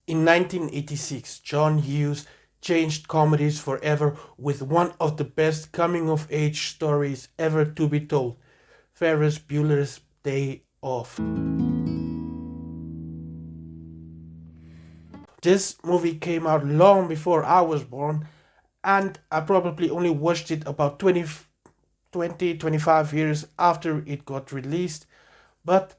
In 1986, John Hughes changed comedies forever with one of the best coming-of-age stories ever to be told, Ferris Bueller's Day Off. This movie came out long before I was born, and I probably only watched it about 25 years after it got released. But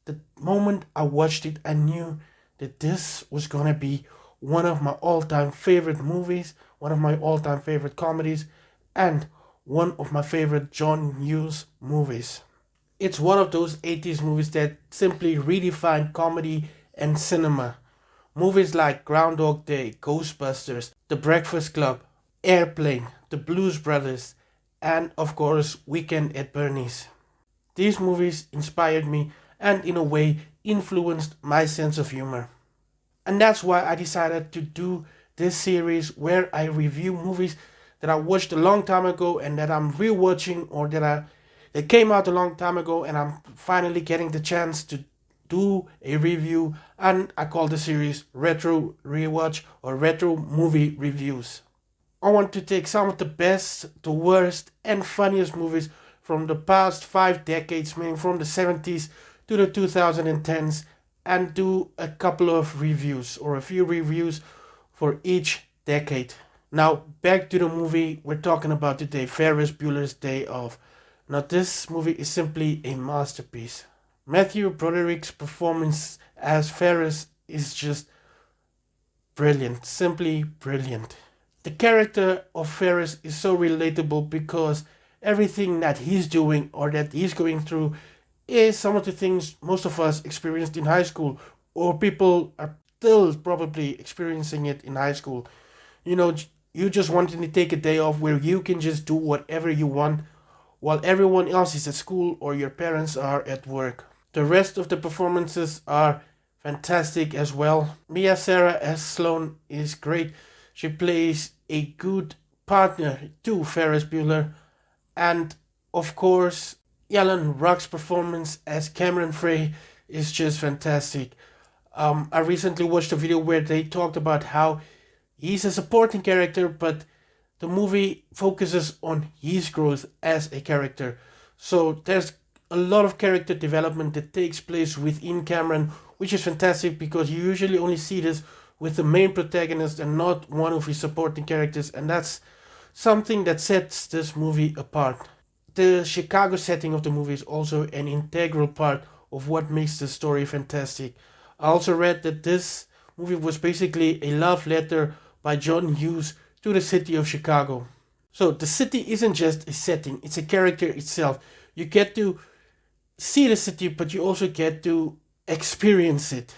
the moment I watched it, I knew that this was gonna be one of my all-time favorite movies, one of my all-time favorite comedies, and one of my favorite John Hughes movies. It's one of those 80s movies that simply redefined comedy and cinema. Movies like Groundhog Day, Ghostbusters, The Breakfast Club, Airplane, The Blues Brothers, and of course Weekend at Bernie's. These movies inspired me and in a way influenced my sense of humor. And that's why I decided to do this series where I review movies that I watched a long time ago and that I'm rewatching, or that came out a long time ago and I'm finally getting the chance to do a review, and I call the series Retro Rewatch or Retro Movie Reviews. I want to take some of the best, the worst, and funniest movies from the past 5 decades, meaning from the 70s to the 2010s, and do a couple of reviews or a few reviews for each decade. Now, back to the movie we're talking about today, Ferris Bueller's Day Off. Now, this movie is simply a masterpiece. Matthew Broderick's performance as Ferris is just brilliant, simply brilliant. The character of Ferris is so relatable because everything that he's doing or that he's going through is some of the things most of us experienced in high school, or people are still probably experiencing it in high school. You know, you just wanting to take a day off where you can just do whatever you want while everyone else is at school or your parents are at work. The rest of the performances are fantastic as well. Mia Sara as Sloane is great. She plays a good partner to Ferris Bueller. And of course, Alan Ruck's performance as Cameron Frey is just fantastic. I recently watched a video where they talked about how he's a supporting character, but the movie focuses on his growth as a character. So there's a lot of character development that takes place within Cameron, which is fantastic because you usually only see this with the main protagonist and not one of his supporting characters, and that's something that sets this movie apart. The Chicago setting of the movie is also an integral part of what makes the story fantastic. I also read that this movie was basically a love letter by John Hughes to the city of Chicago. So the city isn't just a setting, it's a character itself. You get to see the city, but you also get to experience it.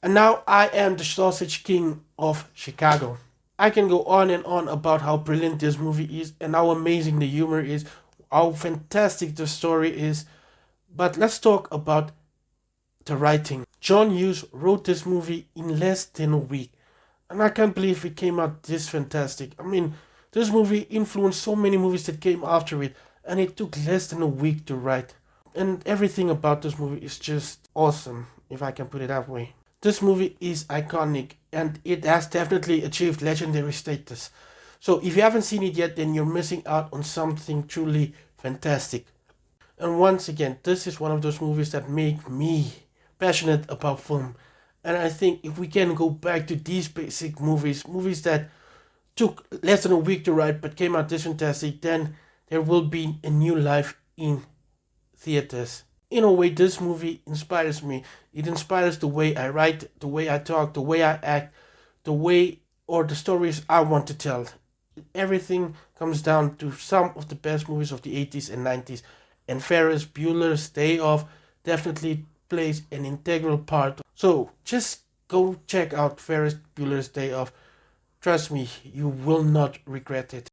And now I am the sausage king of Chicago. I can go on and on about how brilliant this movie is and how amazing the humor is, how fantastic the story is. But let's talk about the writing. John Hughes wrote this movie in less than a week. And I can't believe it came out this fantastic. I mean, this movie influenced so many movies that came after it, and it took less than a week to write. And everything about this movie is just awesome, if I can put it that way. This movie is iconic, and it has definitely achieved legendary status. So if you haven't seen it yet, then you're missing out on something truly fantastic. And once again, this is one of those movies that make me passionate about film. And I think if we can go back to these basic movies that took less than a week to write but came out this fantastic, then there will be a new life in theaters. In a way, this movie inspires me. It inspires the way I write, the way I talk, the way I act, the way or the stories I want to tell. Everything comes down to some of the best movies of the 80s and 90s. And Ferris Bueller's Day Off definitely plays an integral part. So just go check out Ferris Bueller's Day Off. Trust me, you will not regret it.